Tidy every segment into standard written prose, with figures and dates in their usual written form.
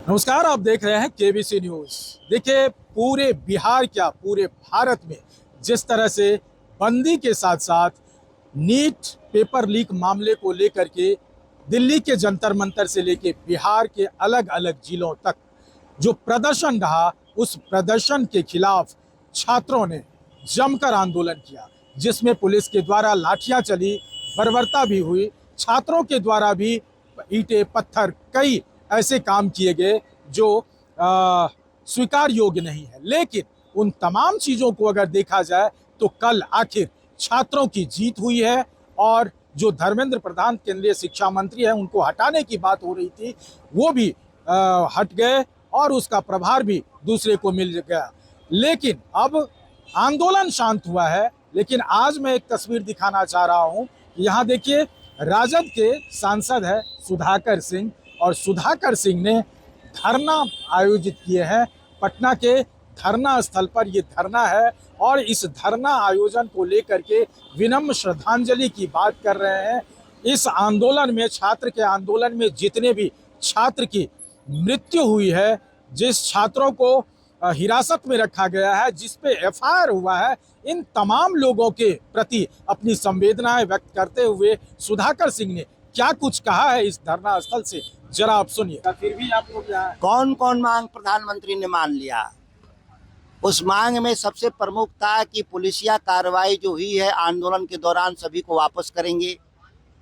नमस्कार, आप देख रहे हैं केबीसी न्यूज। देखिए, पूरे बिहार क्या पूरे भारत में जिस तरह से बंदी के साथ साथ नीट पेपर लीक मामले को लेकर के दिल्ली के जंतर मंतर से लेकर बिहार के अलग अलग जिलों तक जो प्रदर्शन रहा, उस प्रदर्शन के खिलाफ छात्रों ने जमकर आंदोलन किया, जिसमें पुलिस के द्वारा लाठियां चली, बर्बरता भी हुई, छात्रों के द्वारा भी ईंटें पत्थर कई ऐसे काम किए गए जो स्वीकार योग्य नहीं है। लेकिन उन तमाम चीज़ों को अगर देखा जाए तो कल आखिर छात्रों की जीत हुई है और जो धर्मेंद्र प्रधान केंद्रीय शिक्षा मंत्री हैं, उनको हटाने की बात हो रही थी, वो भी हट गए और उसका प्रभार भी दूसरे को मिल गया। लेकिन अब आंदोलन शांत हुआ है। लेकिन आज मैं एक तस्वीर दिखाना चाह रहा हूं। यहाँ देखिए, राजद के सांसद है सुधाकर सिंह, और सुधाकर सिंह ने धरना आयोजित किए हैं पटना के धरना स्थल पर। ये धरना है और इस धरना आयोजन को लेकर के विनम्र श्रद्धांजलि की बात कर रहे हैं। इस आंदोलन में, छात्र के आंदोलन में जितने भी छात्र की मृत्यु हुई है, जिस छात्रों को हिरासत में रखा गया है, जिस पे एफआईआर हुआ है, इन तमाम लोगों के प्रति अपनी संवेदनाएं व्यक्त करते हुए सुधाकर सिंह ने क्या कुछ कहा है इस धरना स्थल से, जरा आप सुनिए। फिर भी आपको क्या है? कौन कौन मांग प्रधानमंत्री ने मान लिया? उस मांग में सबसे प्रमुख था कि पुलिसिया कार्रवाई जो हुई है आंदोलन के दौरान सभी को वापस करेंगे,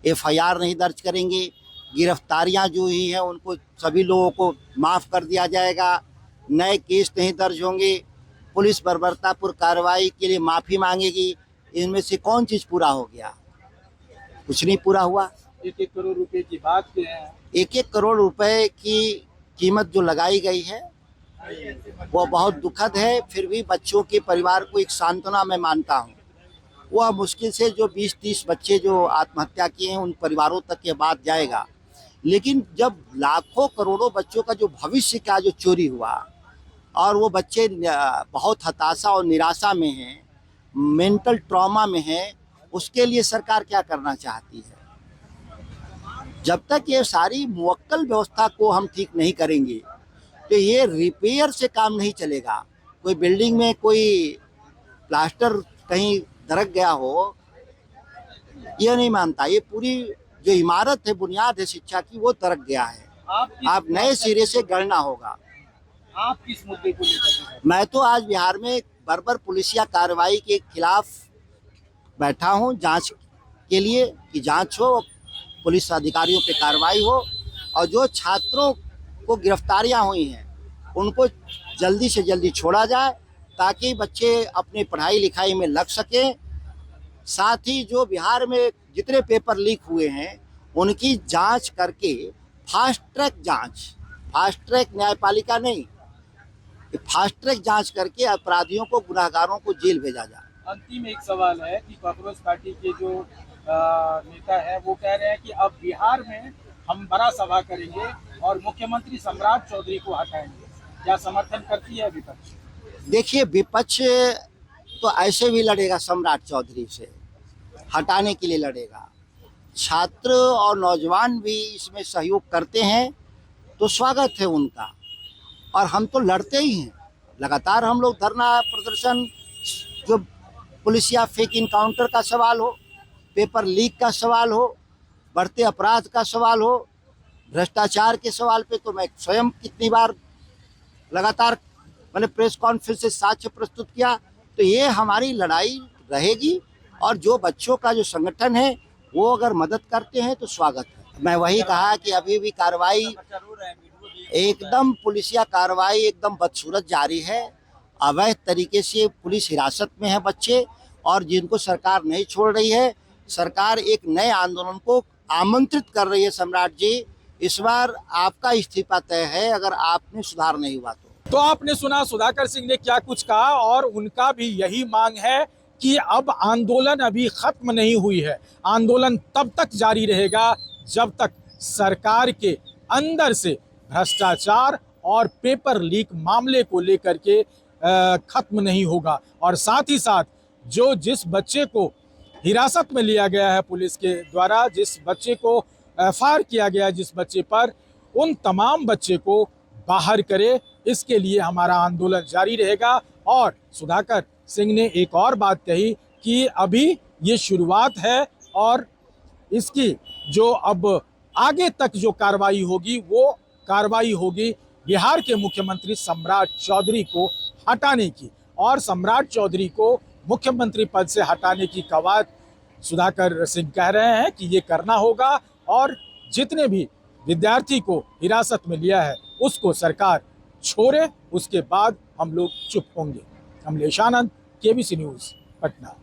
एफआईआर नहीं दर्ज करेंगे, गिरफ्तारियां जो हुई हैं उनको सभी लोगों को माफ़ कर दिया जाएगा, नए केस नहीं दर्ज होंगे, पुलिस बर्बरतापूर्ण कार्रवाई के लिए माफ़ी मांगेगी। इनमें से कौन चीज़ पूरा हो गया? कुछ नहीं पूरा हुआ। 1-1 करोड़ रुपए की बात की है। 1-1 करोड़ रुपए की कीमत जो लगाई गई है वो बहुत दुखद है। फिर भी बच्चों के परिवार को एक सांत्वना मैं मानता हूँ। वह मुश्किल से जो 20-30 बच्चे जो आत्महत्या किए हैं उन परिवारों तक ये बात जाएगा। लेकिन जब लाखों करोड़ों बच्चों का जो भविष्य का जो चोरी हुआ और वो बच्चे बहुत हताशा और निराशा में हैं, मेंटल ट्रॉमा में हैं, उसके लिए सरकार क्या करना चाहती है? जब तक ये सारी मुवक्कल व्यवस्था को हम ठीक नहीं करेंगे तो ये रिपेयर से काम नहीं चलेगा। कोई बिल्डिंग में कोई प्लास्टर कहीं दरक गया हो, ये नहीं मानता। ये पूरी जो इमारत है, बुनियाद है शिक्षा की, वो दरक गया है। आप नए सिरे से गढ़ना होगा। आप किस मुद्दे को लेकर? मैं तो आज बिहार में बर्बर पुलिसिया कार्रवाई के खिलाफ बैठा हूँ, जांच के लिए कि जांच हो, पुलिस अधिकारियों पे कार्रवाई हो और जो छात्रों को गिरफ्तारियां हुई हैं उनको जल्दी से जल्दी छोड़ा जाए ताकि बच्चे अपनी पढ़ाई लिखाई में लग सकें। साथ ही जो बिहार में जितने पेपर लीक हुए हैं उनकी जांच करके फास्ट ट्रैक न्यायपालिका नहीं, फास्ट ट्रैक जांच करके अपराधियों को, गुनाहगारों को जेल भेजा जाए। अंतिम एक सवाल है कि कांग्रेस पार्टी के जो नेता है वो कह रहे हैं कि अब बिहार में हम बड़ा सभा करेंगे और मुख्यमंत्री सम्राट चौधरी को हटाएंगे। क्या समर्थन करती है विपक्ष? देखिए, विपक्ष तो ऐसे भी लड़ेगा, सम्राट चौधरी से हटाने के लिए लड़ेगा। छात्र और नौजवान भी इसमें सहयोग करते हैं तो स्वागत है उनका, और हम तो लड़ते ही हैं। लगातार हम लोग धरना प्रदर्शन, जो पुलिसिया फेक इनकाउंटर का सवाल हो, पेपर लीक का सवाल हो, बढ़ते अपराध का सवाल हो, भ्रष्टाचार के सवाल पे तो मैं स्वयं कितनी बार लगातार मैंने प्रेस कॉन्फ्रेंस से साक्ष्य प्रस्तुत किया। तो ये हमारी लड़ाई रहेगी और जो बच्चों का जो संगठन है वो अगर मदद करते हैं तो स्वागत है। मैं वही कहा कि अभी भी कार्रवाई एकदम, पुलिसिया कार्रवाई एकदम बदसूरत जारी है। अवैध तरीके से पुलिस हिरासत में है बच्चे, और जिनको सरकार नहीं छोड़ रही है। सरकार एक नए आंदोलन को आमंत्रित कर रही है। सम्राट जी, इस बार आपका इस्तीफा तय है अगर आपने सुधार नहीं हुआ तो। आपने सुना सुधाकर सिंह ने क्या कुछ कहा, और उनका भी यही मांग है कि अब आंदोलन अभी खत्म नहीं हुई है। आंदोलन तब तक जारी रहेगा जब तक सरकार के अंदर से भ्रष्टाचार और पेपर लीक मामले को लेकर के खत्म नहीं होगा। और साथ ही साथ जिस बच्चे को हिरासत में लिया गया है पुलिस के द्वारा, जिस बच्चे को एफआईआर किया गया, जिस बच्चे पर, उन तमाम बच्चे को बाहर करे, इसके लिए हमारा आंदोलन जारी रहेगा। और सुधाकर सिंह ने एक और बात कही कि अभी ये शुरुआत है और इसकी जो अब आगे तक जो कार्रवाई होगी वो कार्रवाई होगी बिहार के मुख्यमंत्री सम्राट चौधरी को हटाने की। और सम्राट चौधरी को मुख्यमंत्री पद से हटाने की कवायद सुधाकर सिंह कह रहे हैं कि ये करना होगा और जितने भी विद्यार्थी को हिरासत में लिया है उसको सरकार छोड़े, उसके बाद हम लोग चुप होंगे। कमलेश आनंद, केबीसी न्यूज़, पटना।